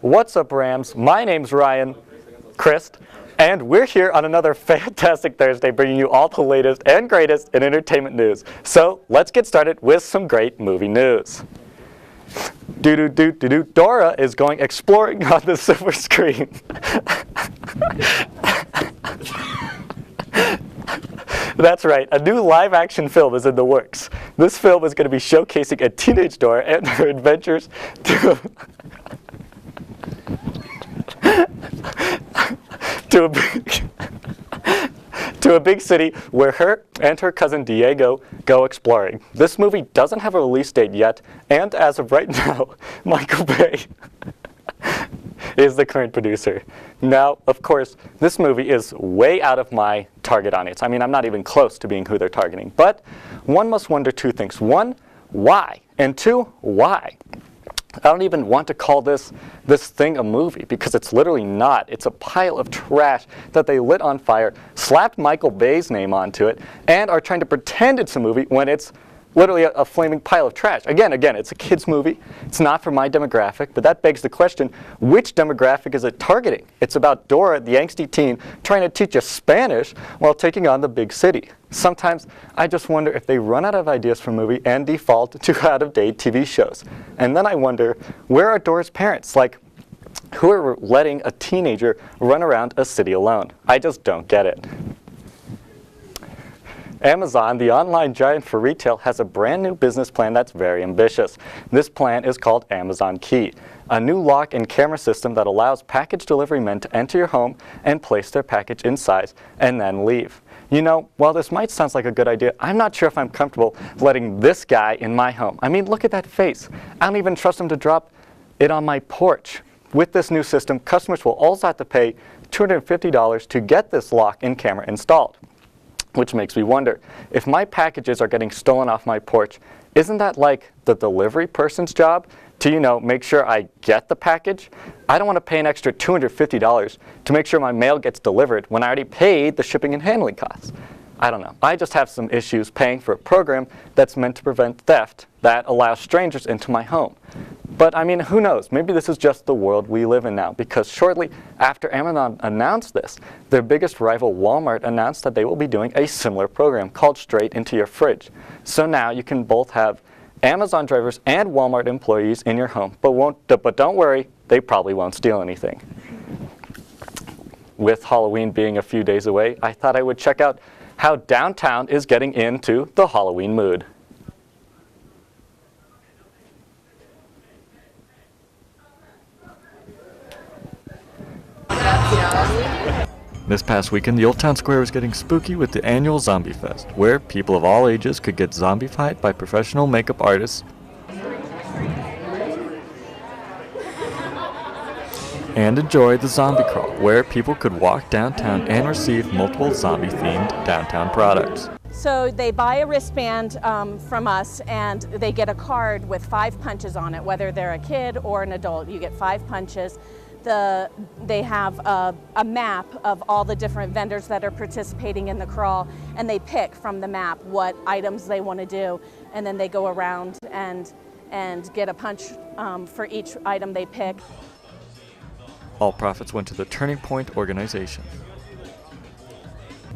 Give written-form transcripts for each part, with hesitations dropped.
What's up, Rams? My name's Ryan Christ, and we're here on another fantastic Thursday bringing you all the latest and greatest in entertainment news. So let's get started with some great movie news. Dora is going exploring on the silver screen. That's right, a new live-action film is in the works. This film is going to be showcasing a teenage Dora and her adventures to a big city where her and her cousin Diego go exploring. This movie doesn't have a release date yet, and as of right now, Michael Bay is the current producer. Now, of course, this movie is way out of my target audience. I mean, I'm not even close to being who they're targeting. But one must wonder two things. One, why? And two, why? I don't even want to call this thing a movie because it's literally not. It's a pile of trash that they lit on fire, slapped Michael Bay's name onto it, and are trying to pretend it's a movie when it's literally a flaming pile of trash. Again, it's a kid's movie. It's not for my demographic, but that begs the question, which demographic is it targeting? It's about Dora, the angsty teen, trying to teach us Spanish while taking on the big city. Sometimes I just wonder if they run out of ideas for a movie and default to out-of-date TV shows. And then I wonder, where are Dora's parents? Like, who are letting a teenager run around a city alone? I just don't get it. Amazon, the online giant for retail, has a brand new business plan that's very ambitious. This plan is called Amazon Key, a new lock and camera system that allows package delivery men to enter your home and place their package inside and then leave. You know, while this might sound like a good idea, I'm not sure if I'm comfortable letting this guy in my home. I mean, look at that face. I don't even trust him to drop it on my porch. With this new system, customers will also have to pay $250 to get this lock and camera installed. Which makes me wonder, if my packages are getting stolen off my porch, isn't that like the delivery person's job to, you know, make sure I get the package? I don't want to pay an extra $250 to make sure my mail gets delivered when I already paid the shipping and handling costs. I don't know. I just have some issues paying for a program that's meant to prevent theft that allows strangers into my home. But I mean, who knows? Maybe this is just the world we live in now, because shortly after Amazon announced this, their biggest rival Walmart announced that they will be doing a similar program called Straight Into Your Fridge. So now you can both have Amazon drivers and Walmart employees in your home, but don't worry, they probably won't steal anything. With Halloween being a few days away, I thought I would check out how downtown is getting into the Halloween mood. This past weekend, the Old Town Square was getting spooky with the annual Zombie Fest, where people of all ages could get zombified by professional makeup artists and enjoy the Zombie Crawl, where people could walk downtown and receive multiple zombie-themed downtown products. So they buy a wristband from us, and they get a card with 5 punches on it, whether they're a kid or an adult. You get 5 punches. They have a map of all the different vendors that are participating in the crawl, and they pick from the map what items they want to do, and then they go around and get a punch for each item they pick. All profits went to the Turning Point organization.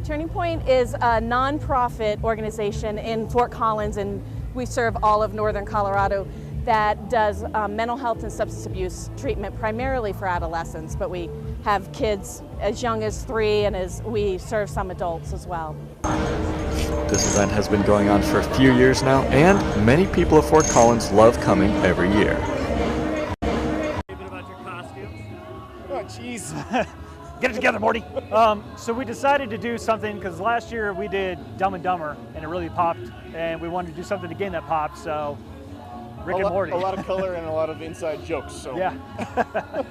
Turning Point is a non-profit organization in Fort Collins, and we serve all of northern Colorado, that does mental health and substance abuse treatment primarily for adolescents, but we have kids as young as 3, and we serve some adults as well. This event has been going on for a few years now, and many people of Fort Collins love coming every year. A bit about your costumes. Oh, jeez. Get it together, Morty. So we decided to do something, because last year we did Dumb and Dumber, and it really popped, and we wanted to do something again that popped, so Rick and Morty. A lot of color and a lot of inside jokes. So. Yeah.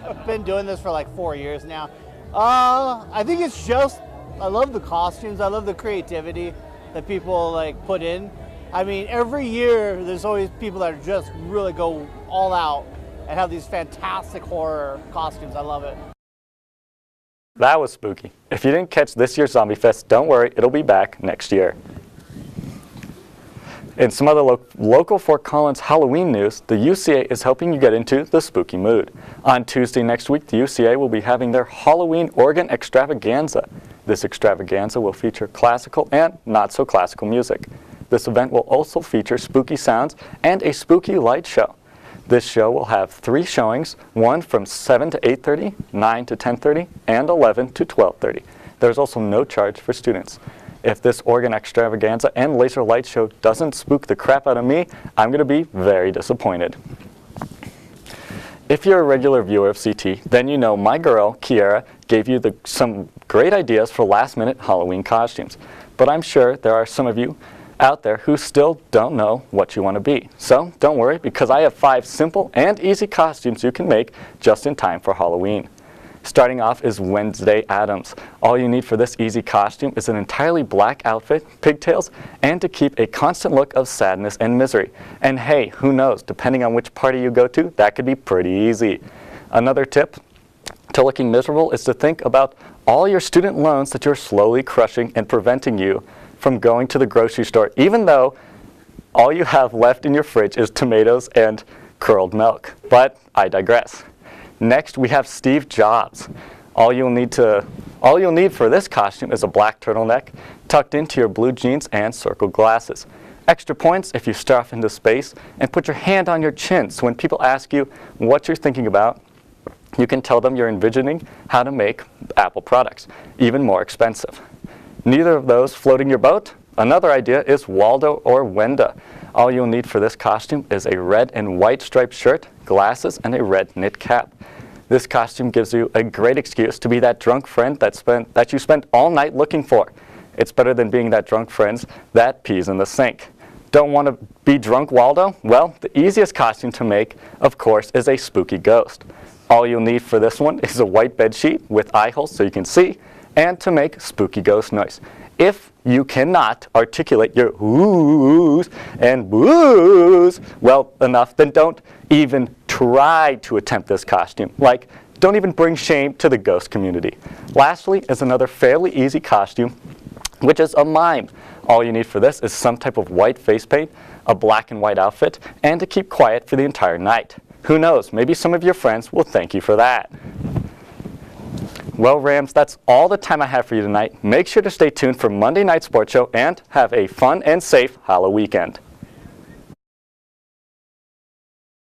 I've been doing this for like 4 years now. I think it's just, I love the costumes. I love the creativity that people like put in. I mean, every year there's always people that just really go all out and have these fantastic horror costumes. I love it. That was spooky. If you didn't catch this year's Zombie Fest, don't worry, it'll be back next year. In some other local Fort Collins Halloween news, the UCA is helping you get into the spooky mood. On Tuesday next week, the UCA will be having their Halloween organ extravaganza. This extravaganza will feature classical and not so classical music. This event will also feature spooky sounds and a spooky light show. This show will have 3 showings, one from 7 to 8:30, 9 to 10:30, and 11 to 12:30. There's also no charge for students. If this organ extravaganza and laser light show doesn't spook the crap out of me, I'm going to be very disappointed. If you're a regular viewer of CT, then you know my girl, Kiara, gave you some great ideas for last-minute Halloween costumes. But I'm sure there are some of you out there who still don't know what you want to be. So don't worry, because I have 5 simple and easy costumes you can make just in time for Halloween. Starting off is Wednesday Addams. All you need for this easy costume is an entirely black outfit, pigtails, and to keep a constant look of sadness and misery. And hey, who knows, depending on which party you go to, that could be pretty easy. Another tip to looking miserable is to think about all your student loans that you're slowly crushing and preventing you from going to the grocery store, even though all you have left in your fridge is tomatoes and curled milk. But I digress. Next, we have Steve Jobs. All you'll need for this costume is a black turtleneck tucked into your blue jeans and circled glasses. Extra points if you stare off into space and put your hand on your chin, so when people ask you what you're thinking about, you can tell them you're envisioning how to make Apple products, even more expensive. Neither of those floating your boat? Another idea is Waldo or Wenda. All you'll need for this costume is a red and white striped shirt, glasses, and a red knit cap. This costume gives you a great excuse to be that drunk friend that you spent all night looking for. It's better than being that drunk friend that pees in the sink. Don't want to be drunk Waldo? Well, the easiest costume to make, of course, is a spooky ghost. All you'll need for this one is a white bed sheet with eye holes so you can see, and to make spooky ghost noise. If you cannot articulate your oohs and boos well enough, then don't even try to attempt this costume. Like, don't even bring shame to the ghost community. Lastly is another fairly easy costume, which is a mime. All you need for this is some type of white face paint, a black and white outfit, and to keep quiet for the entire night. Who knows, maybe some of your friends will thank you for that. Well, Rams, that's all the time I have for you tonight. Make sure to stay tuned for Monday Night Sports Show and have a fun and safe Halloween weekend.